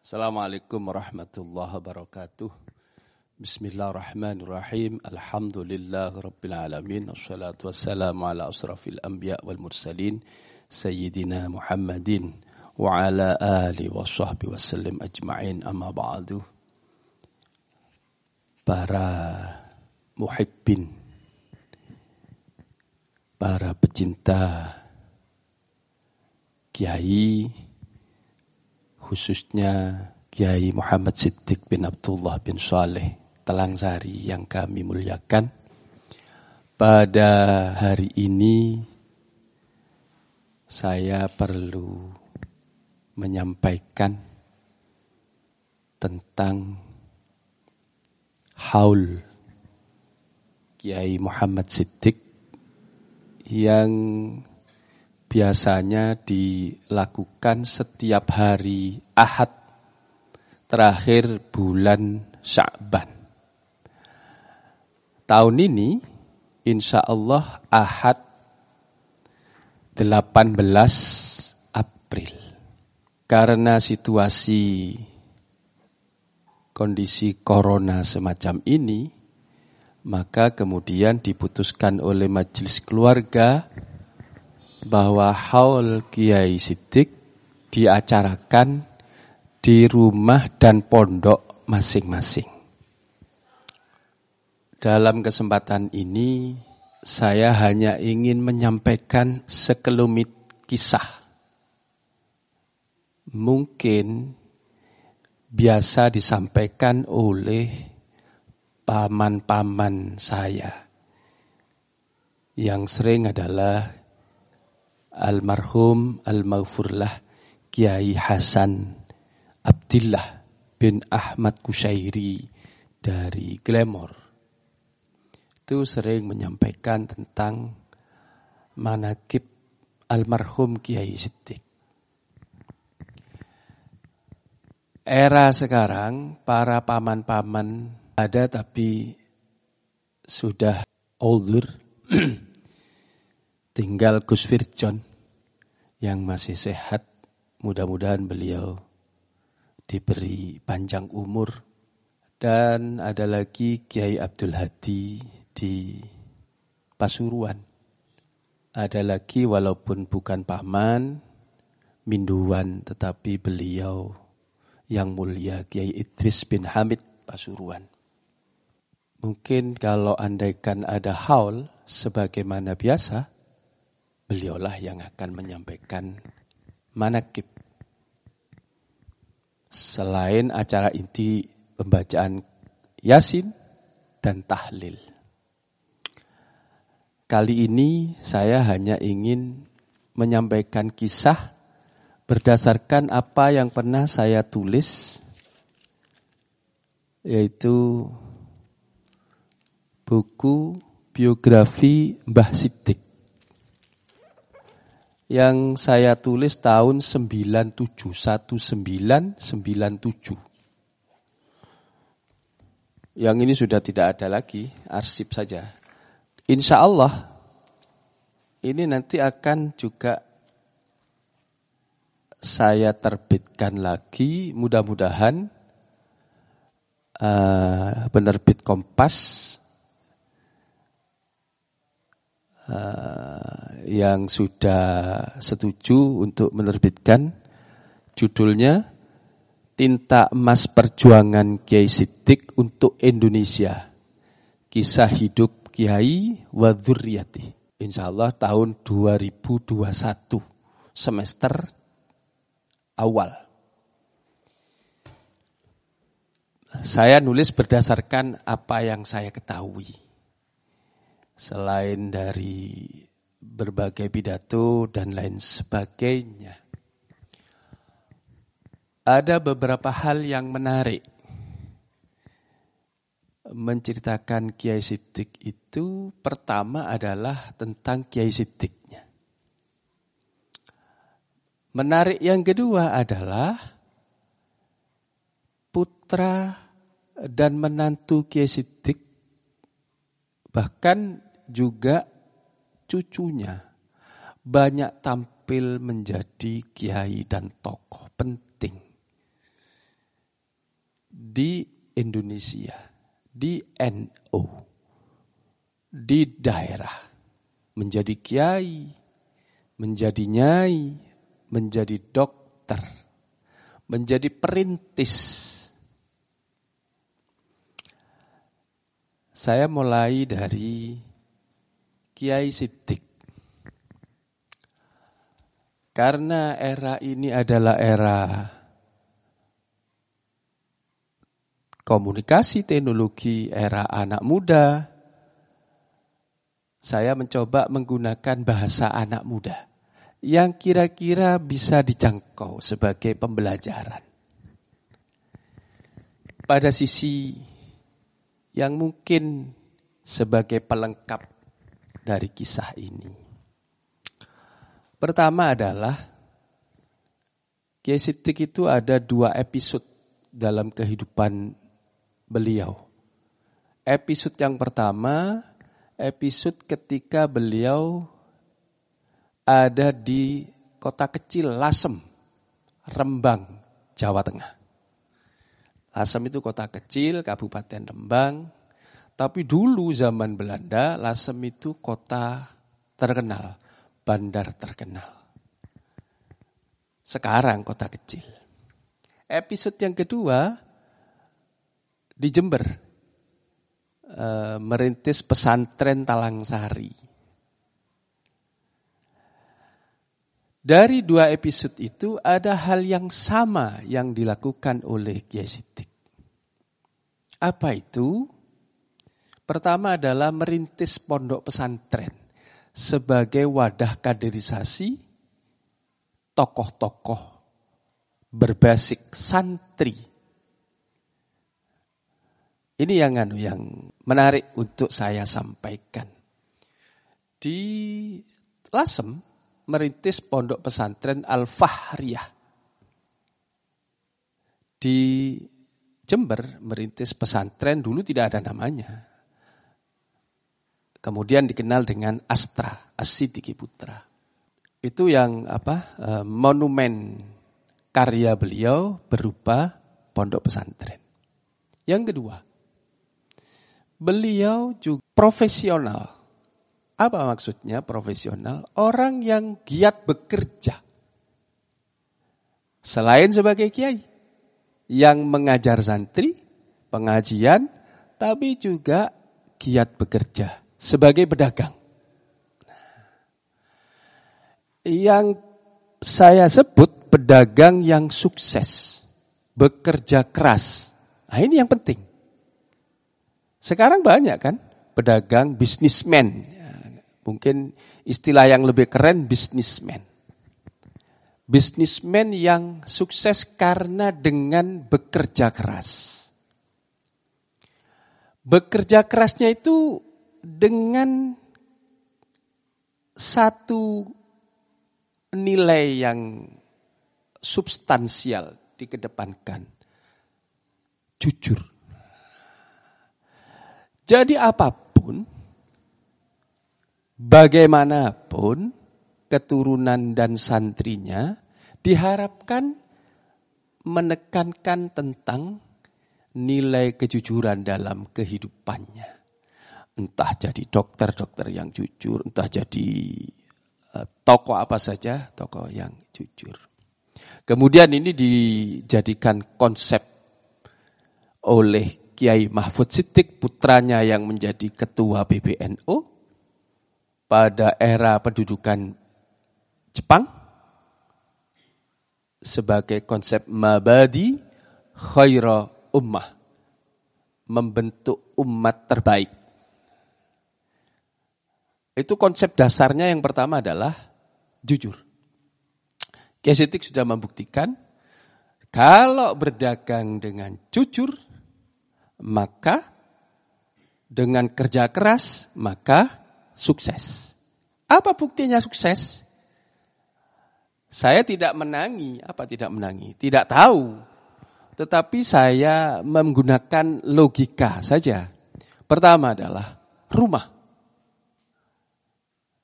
Assalamualaikum warahmatullahi wabarakatuh. Bismillahirrahmanirrahim. Alhamdulillah rabbil alamin. Wassalatu wassalamu ala asrafil anbiya wal mursalin Sayyidina Muhammadin wa ala alihi wa sahbihi wasallim ajma'in, amma ba'du. Para muhibbin, para pecinta kiai, khususnya Kiai Muhammad Siddiq bin Abdullah bin Saleh Talangsari yang kami muliakan. Pada hari ini saya perlu menyampaikan tentang haul Kiai Muhammad Siddiq yang biasanya dilakukan setiap hari Ahad terakhir bulan Sya'ban. Tahun ini insya Allah Ahad 18 April. Karena situasi kondisi corona semacam ini, maka kemudian diputuskan oleh majelis keluarga bahwa haul Kiai Siddiq diacarakan di rumah dan pondok masing-masing. Dalam kesempatan ini, saya hanya ingin menyampaikan sekelumit kisah. Mungkin biasa disampaikan oleh paman-paman saya, yang sering adalah almarhum al-maghfurlah Kiai Hasan Abdillah bin Ahmad Kusyairi dari Glamor. Itu sering menyampaikan tentang manaqib almarhum Kiai Siddiq. Era sekarang para paman-paman ada tapi sudah older. Tinggal Gus Firjon yang masih sehat, mudah-mudahan beliau diberi panjang umur. Dan ada lagi Kiai Abdul Hadi di Pasuruan. Ada lagi walaupun bukan paman, minduan, tetapi beliau yang mulia Kiai Idris bin Hamid Pasuruan. Mungkin kalau andaikan ada haul sebagaimana biasa, beliaulah yang akan menyampaikan manaqib. Selain acara inti pembacaan Yasin dan tahlil. Kali ini saya hanya ingin menyampaikan kisah berdasarkan apa yang pernah saya tulis, yaitu buku biografi Mbah Siddiq yang saya tulis tahun 1997. Yang ini sudah tidak ada lagi, arsip saja. Insya Allah ini nanti akan juga saya terbitkan lagi, mudah-mudahan penerbit Kompas yang sudah setuju untuk menerbitkan, judulnya Tinta Emas Perjuangan Kiai Siddiq untuk Indonesia, Kisah Hidup Kiai wa Dzurriyyati. Insyaallah tahun 2021 semester awal. Saya nulis berdasarkan apa yang saya ketahui. Selain dari berbagai pidato dan lain sebagainya. Ada beberapa hal yang menarik. Menceritakan Kiai Siddiq itu pertama adalah tentang Kiai Siddiqnya. Menarik yang kedua adalah putra dan menantu Kiai Siddiq, bahkan juga cucunya banyak tampil menjadi kiai dan tokoh penting di Indonesia, di NU, di daerah, menjadi kiai, menjadi nyai, menjadi dokter, menjadi perintis. Saya mulai dari Kiai Siddiq. Karena era ini adalah era komunikasi teknologi, era anak muda, saya mencoba menggunakan bahasa anak muda yang kira-kira bisa dijangkau sebagai pembelajaran. Pada sisi yang mungkin sebagai pelengkap dari kisah ini. Pertama adalah Kiai Siddiq itu ada 2 episode dalam kehidupan beliau. Episode yang pertama, episode ketika beliau ada di kota kecil Lasem, Rembang, Jawa Tengah. Lasem itu kota kecil, Kabupaten Rembang. Tapi dulu zaman Belanda, Lasem itu kota terkenal, bandar terkenal. Sekarang kota kecil. Episode yang kedua di Jember, merintis pesantren Talangsari. Dari 2 episode itu ada hal yang sama yang dilakukan oleh Kiai Siddiq. Apa itu? Pertama adalah merintis pondok pesantren sebagai wadah kaderisasi tokoh-tokoh berbasis santri. Ini yang menarik untuk saya sampaikan. Di Lasem merintis pondok pesantren Al-Fahriyah. Di Jember merintis pesantren dulu tidak ada namanya. Kemudian dikenal dengan Astra, As-Siddiqi Putra. Itu yang monumen karya beliau berupa pondok pesantren. Yang kedua, beliau juga profesional. Apa maksudnya profesional? Orang yang giat bekerja. Selain sebagai kiai, yang mengajar santri, pengajian, tapi juga giat bekerja sebagai pedagang. Yang saya sebut pedagang yang sukses, bekerja keras. Nah ini yang penting. Sekarang banyak kan pedagang, bisnismen. Mungkin istilah yang lebih keren bisnismen. Bisnismen yang sukses karena dengan bekerja keras. Bekerja kerasnya itu dengan satu nilai yang substansial dikedepankan. Jujur. Jadi apapun, bagaimanapun keturunan dan santrinya diharapkan menekankan tentang nilai kejujuran dalam kehidupannya. Entah jadi dokter yang jujur, entah jadi tokoh apa saja, tokoh yang jujur. Kemudian ini dijadikan konsep oleh Kiai Mahfud Siddiq, putranya yang menjadi ketua PBNU pada era pendudukan Jepang sebagai konsep mabadi khaira ummah, membentuk umat terbaik. Itu konsep dasarnya yang pertama adalah jujur. Kiai Siddiq sudah membuktikan kalau berdagang dengan jujur, maka dengan kerja keras, maka sukses. Apa buktinya sukses? Saya tidak menangi, tidak tahu. Tetapi saya menggunakan logika saja. Pertama adalah rumah.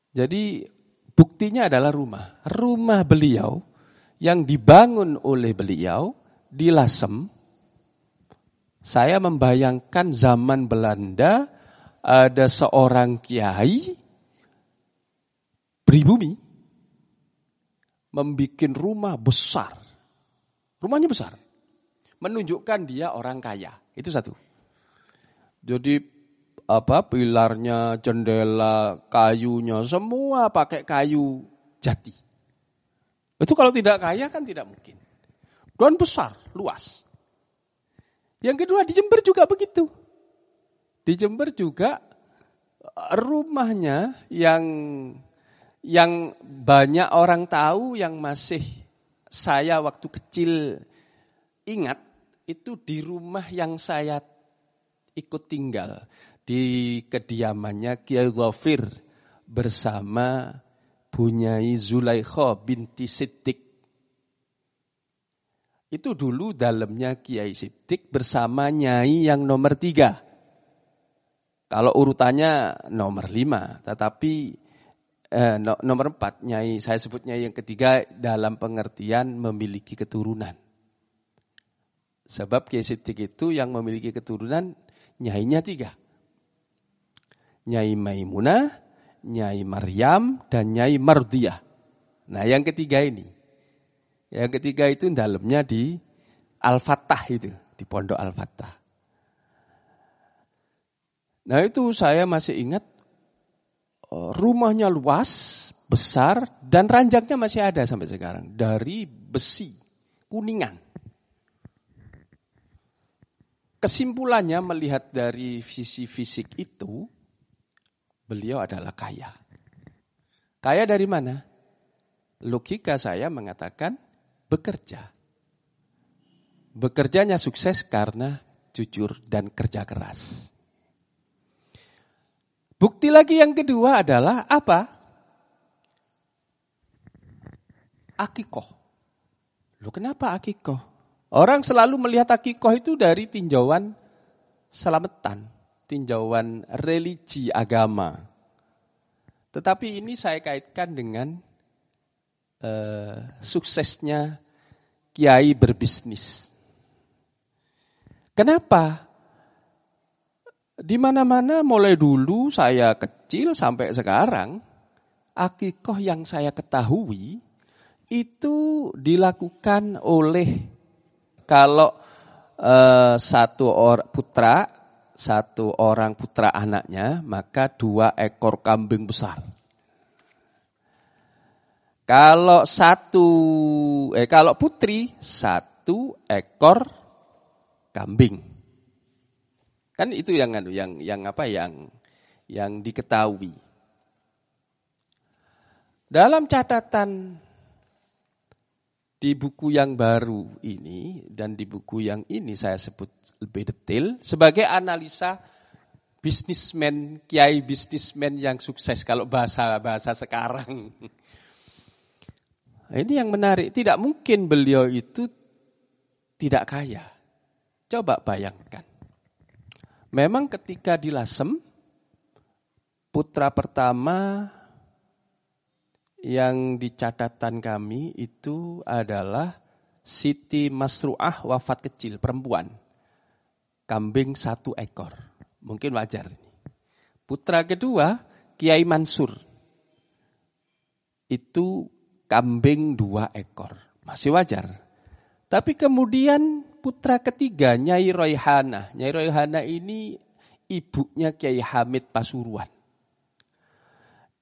Jadi buktinya adalah rumah. Rumah beliau yang dibangun oleh beliau di Lasem, Saya membayangkan zaman Belanda ada seorang kiai pribumi membikin rumah besar. Rumahnya besar. Menunjukkan dia orang kaya. Itu satu. Jadi pilarnya, jendela, kayunya semua pakai kayu jati. Itu kalau tidak kaya kan tidak mungkin. Dan besar, luas. Yang kedua di Jember juga begitu. Di Jember juga rumahnya yang banyak orang tahu, yang masih saya waktu kecil ingat, itu di rumah yang saya ikut tinggal. Di kediamannya Kiai Ghafir bersama Bunyai Zulaikha binti Siddiq. Itu dulu dalamnya Kiai Siddiq bersama Nyai yang nomor 3. Kalau urutannya nomor 5, tetapi nomor 4, Nyai, saya sebut Nyai yang ketiga dalam pengertian memiliki keturunan. Sebab Kiai Siddiq itu yang memiliki keturunan Nyainya 3. Nyai Maimunah, Nyai Maryam, dan Nyai Mardiyah. Nah yang ketiga ini. Yang ketiga itu dalamnya di Al-Fattah itu, di Pondok Al-Fattah. Nah itu saya masih ingat, rumahnya luas, besar, dan ranjangnya masih ada sampai sekarang. Dari besi, kuningan. Kesimpulannya melihat dari sisi fisik itu, beliau adalah kaya. Kaya dari mana? Logika saya mengatakan bekerja. Bekerjanya sukses karena jujur dan kerja keras. Bukti lagi yang kedua adalah apa? Akikoh. Loh kenapa akikoh? Orang selalu melihat akikoh itu dari tinjauan selamatan, tinjauan religi agama. Tetapi ini saya kaitkan dengan suksesnya kiai berbisnis. Kenapa? Di mana-mana mulai dulu saya kecil sampai sekarang, akikoh yang saya ketahui itu dilakukan oleh kalau satu orang putra anaknya, maka 2 ekor kambing besar. Kalau putri 1 ekor kambing. Kan itu yang diketahui. Dalam catatan di buku yang baru ini dan di buku yang ini saya sebut lebih detail sebagai analisa bisnismen, kiai bisnismen yang sukses kalau bahasa sekarang. Ini yang menarik, tidak mungkin beliau itu tidak kaya. Coba bayangkan. Memang ketika di Lasem, putra pertama yang di catatan kami itu adalah Siti Masru'ah wafat kecil, perempuan. Kambing 1 ekor. Mungkin wajar. Putra kedua, Kiai Mansur. Itu kambing 2 ekor. Masih wajar. Tapi kemudian putra ketiga, Nyai Royhana. Nyai Royhana ini ibunya Kiai Hamid Pasuruan.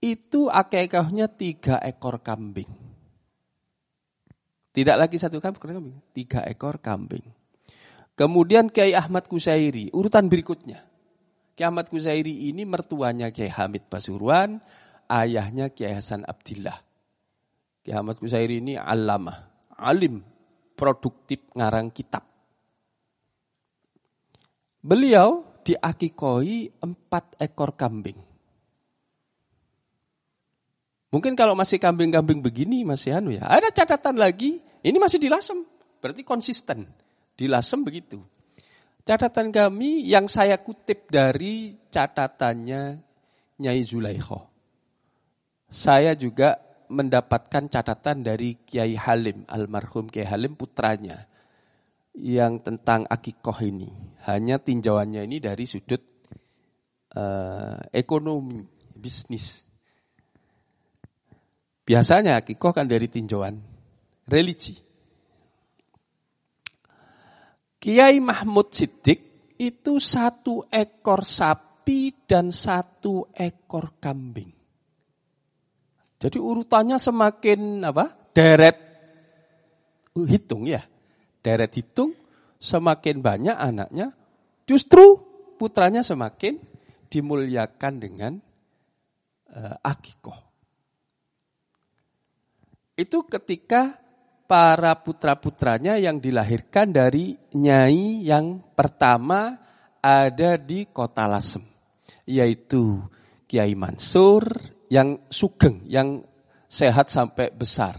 Itu akikahnya 3 ekor kambing. Tidak lagi 1 kambing, 3 ekor kambing. Kemudian Kiai Ahmad Kusairi, urutan berikutnya. Kiai Ahmad Kusairi ini mertuanya Kiai Hamid Pasuruan, ayahnya Kiai Hasan Abdillah. Kiai Ahmad Kusairi ini alamah, alim, produktif ngarang kitab. Beliau diakikoi 4 ekor kambing. Mungkin kalau masih kambing-kambing begini masih ya. Ada catatan lagi, ini masih di Lasem. Berarti konsisten. Di Lasem begitu. Catatan kami yang saya kutip dari catatannya Nyai Zulaikha. Saya juga mendapatkan catatan dari Kiai Halim, almarhum Kiai Halim putranya. yang tentang akikoh ini. Hanya tinjauannya ini dari sudut ekonomi, bisnis. Biasanya akikoh kan dari tinjauan religi. Kiai Mahmud Siddiq itu 1 ekor sapi dan 1 ekor kambing. Jadi urutannya semakin deret hitung ya. Deret hitung, semakin banyak anaknya, justru putranya semakin dimuliakan dengan akikoh. Itu ketika para putra-putranya yang dilahirkan dari nyai yang pertama ada di Kota Lasem, yaitu Kiai Mansur yang sugeng, yang sehat sampai besar,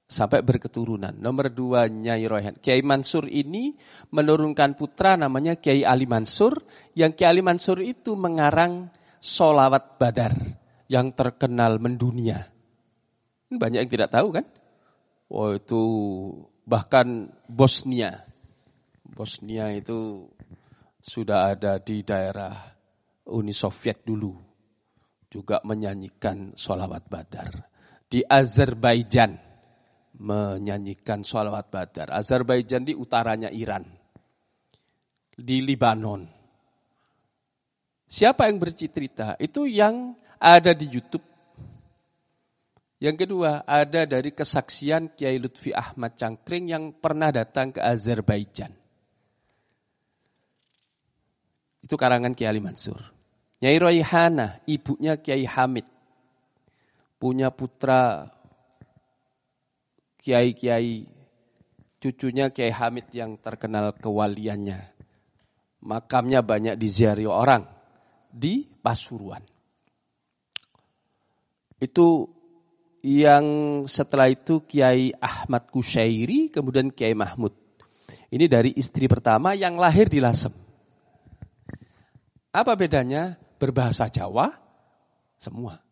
sampai berketurunan. Nomor 2 Nyai Royhan. Kiai Mansur ini menurunkan putra namanya Kiai Ali Mansur, yang Kiai Ali Mansur itu mengarang sholawat Badar yang terkenal mendunia. Banyak yang tidak tahu kan? Oh, itu bahkan Bosnia itu sudah ada di daerah Uni Soviet dulu, juga menyanyikan sholawat Badar. Di Azerbaijan menyanyikan sholawat Badar. Azerbaijan di utaranya Iran. Di Libanon. Siapa yang bercerita? Itu yang ada di YouTube. Yang kedua, ada dari kesaksian Kiai Lutfi Ahmad Cangkring yang pernah datang ke Azerbaijan. Itu karangan Kiai Ali Mansur. Nyai Royhana, ibunya Kiai Hamid, punya putra kiai-kiai, cucunya Kiai Hamid yang terkenal kewaliannya. Makamnya banyak diziarahi orang di Pasuruan. Itu yang setelah itu Kiai Ahmad Kusyairi, kemudian Kiai Mahmud. Ini dari istri pertama yang lahir di Lasem. Apa bedanya? Berbahasa Jawa semua.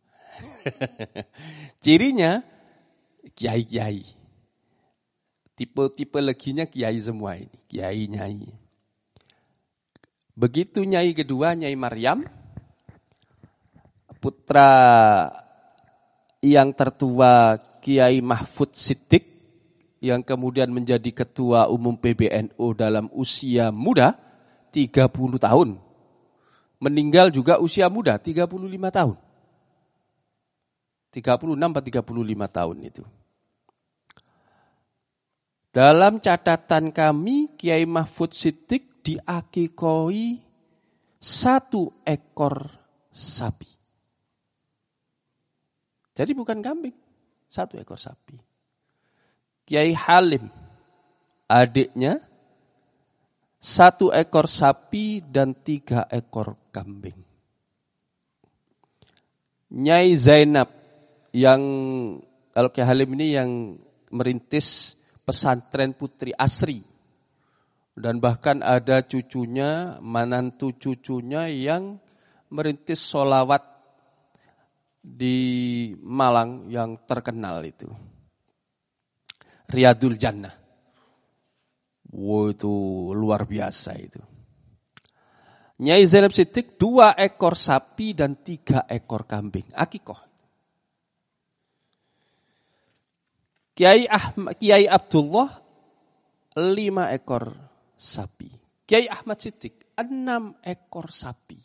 Cirinya kiai-kiai. Tipe leginya kiai semua ini, kiai-nyai. Begitu nyai kedua, Nyai Maryam, putra yang tertua Kiai Mahfud Siddiq, yang kemudian menjadi ketua umum PBNU dalam usia muda, 30 tahun. Meninggal juga usia muda, 35 tahun. 36 atau 35 tahun itu. Dalam catatan kami, Kiai Mahfud Siddiq diakikoi 1 ekor sapi. Jadi bukan kambing, 1 ekor sapi. Kiai Halim, adiknya, 1 ekor sapi dan 3 ekor kambing. Nyai Zainab, yang kalau Kiai Halim ini yang merintis pesantren Putri Asri. Dan bahkan ada cucunya, manantu cucunya yang merintis sholawat di Malang yang terkenal itu. Riyadul Jannah. Wow, itu luar biasa itu. Nyai Zainab Siddiq 2 ekor sapi dan 3 ekor kambing. Akikoh. Kiai Abdullah 5 ekor sapi. Kiai Ahmad Siddiq 6 ekor sapi.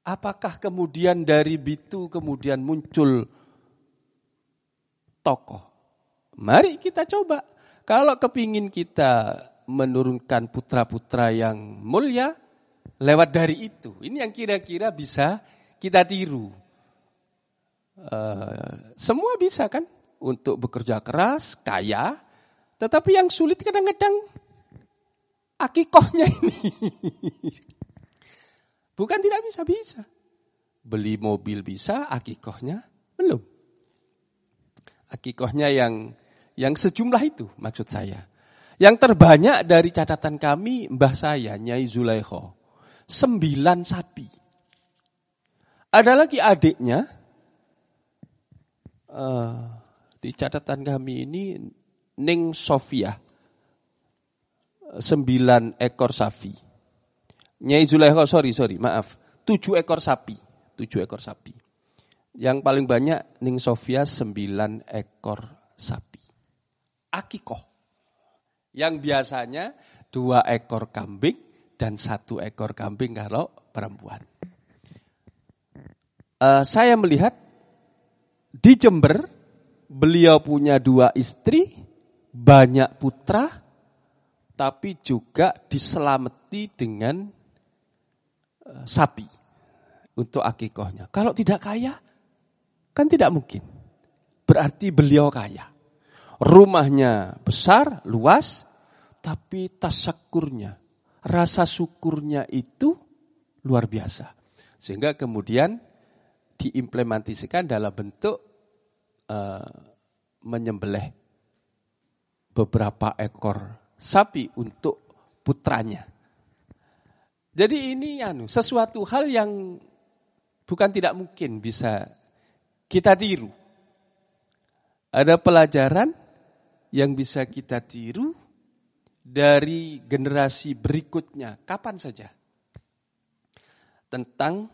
Apakah kemudian dari itu kemudian muncul tokoh? Mari kita coba. Kalau kepingin kita menurunkan putra-putra yang mulia, lewat dari itu. Ini yang kira-kira bisa kita tiru. Semua bisa kan? Untuk bekerja keras, kaya. Tetapi yang sulit kadang-kadang akikohnya ini. Bukan tidak bisa. Beli mobil bisa, akikohnya belum. Akikohnya yang sejumlah itu maksud saya. Yang terbanyak dari catatan kami, mbah saya, Nyai Zulaikho, 9 sapi. Ada lagi adiknya, di catatan kami ini, Ning Sofia, 9 ekor sapi. Nyai Zulaikha, maaf, 7 ekor sapi. 7 ekor sapi. Yang paling banyak Ning Sofia 9 ekor sapi. Akikoh. Yang biasanya 2 ekor kambing dan 1 ekor kambing kalau perempuan. Saya melihat di Jember beliau punya 2 istri, banyak putra, tapi juga diselamati dengan sapi untuk akikohnya. Kalau tidak kaya, kan tidak mungkin. Berarti beliau kaya. Rumahnya besar, luas, tapi tasyakurnya, rasa syukurnya itu luar biasa. Sehingga kemudian diimplementasikan dalam bentuk menyembelih beberapa ekor sapi untuk putranya. Jadi ini sesuatu hal yang bukan tidak mungkin bisa kita tiru. Ada pelajaran yang bisa kita tiru dari generasi berikutnya, kapan saja. Tentang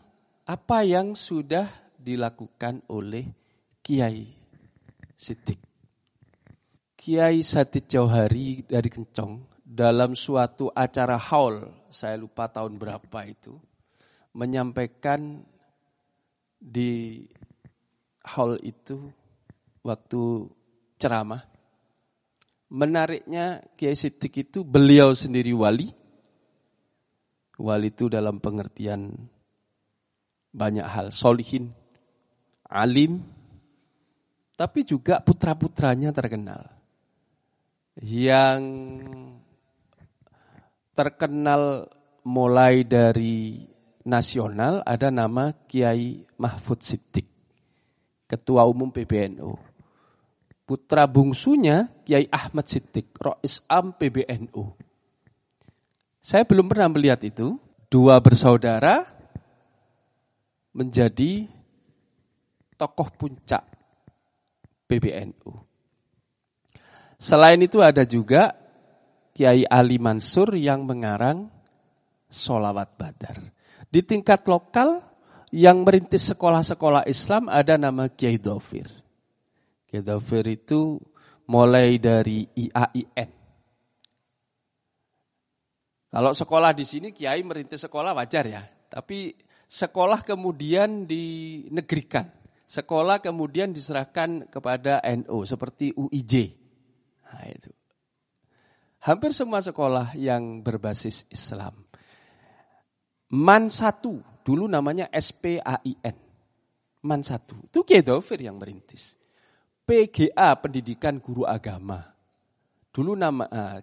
apa yang sudah dilakukan oleh Kiai Siddiq. Kiai Sadid Jauhari dari Kencong dalam suatu acara haul, saya lupa tahun berapa itu, menyampaikan di haul itu waktu ceramah. Menariknya Kiai Siddiq itu beliau sendiri wali. Wali itu dalam pengertian banyak hal, solihin, alim, tapi juga putra-putranya terkenal. Yang terkenal mulai dari nasional ada nama Kiai Mahfud Siddiq, Ketua Umum PBNU. Putra bungsunya Kiai Ahmad Siddiq, Rais Am PBNU. Saya belum pernah melihat itu, 2 bersaudara menjadi tokoh puncak PBNU. Selain itu ada juga Kiai Ali Mansur yang mengarang Sholawat Badar. Di tingkat lokal yang merintis sekolah-sekolah Islam ada nama Kiai Dhofir. Kiai Dhofir itu mulai dari IAIN. Kalau sekolah di sini Kiai merintis sekolah wajar ya, tapi sekolah kemudian dinegrikan. Sekolah kemudian diserahkan kepada NU seperti UIJ. Nah, itu. Hampir semua sekolah yang berbasis Islam. MAN 1, dulu namanya SPAIN. MAN 1, itu Kiai Dhofir yang merintis. PGA, Pendidikan Guru Agama. Dulu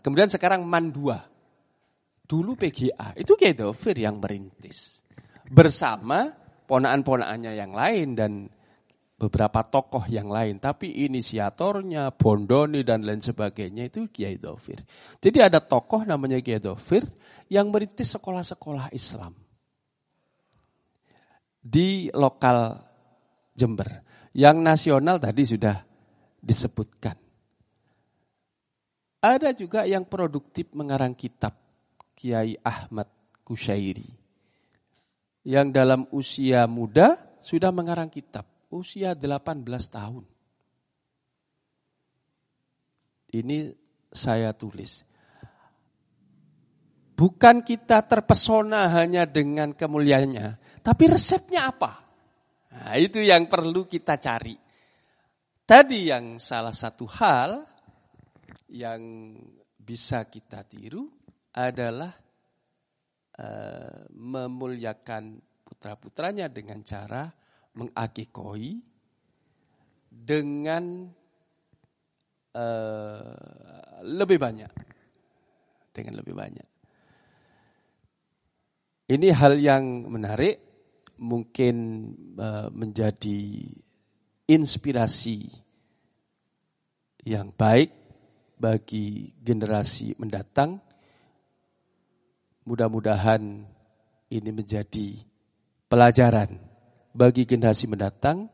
kemudian sekarang MAN 2. Dulu PGA, itu Kiai Dhofir yang merintis. Bersama ponaan-ponaannya yang lain dan beberapa tokoh yang lain. Tapi inisiatornya, Bondoni dan lain sebagainya itu Kiai Dhofir. Jadi ada tokoh namanya Kiai Dhofir yang merintis sekolah-sekolah Islam. Di lokal Jember. Yang nasional tadi sudah disebutkan. Ada juga yang produktif mengarang kitab. Kiai Ahmad Kusyairi. Yang dalam usia muda sudah mengarang kitab. Usia 18 tahun. Ini saya tulis. Bukan kita terpesona hanya dengan kemuliaannya. Tapi resepnya apa? Nah, itu yang perlu kita cari. Tadi yang salah satu hal yang bisa kita tiru adalah memuliakan putra-putranya dengan cara mengakikoi dengan lebih banyak. Dengan lebih banyak. Ini hal yang menarik, mungkin menjadi inspirasi yang baik bagi generasi mendatang. Mudah-mudahan ini menjadi pelajaran bagi generasi mendatang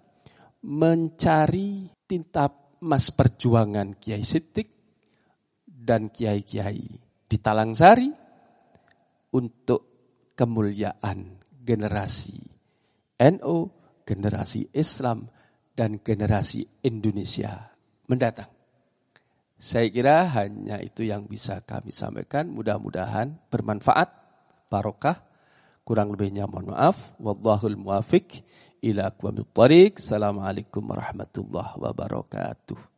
mencari tinta emas perjuangan Kiai Siddiq dan kiai-kiai di Talangsari untuk kemuliaan generasi NU, generasi Islam, dan generasi Indonesia mendatang. Saya kira hanya itu yang bisa kami sampaikan. Mudah-mudahan bermanfaat, barokah. Kurang lebihnya mohon maaf. Wallahul muwafiq ila aqwamit thariq. Assalamualaikum warahmatullahi wabarakatuh.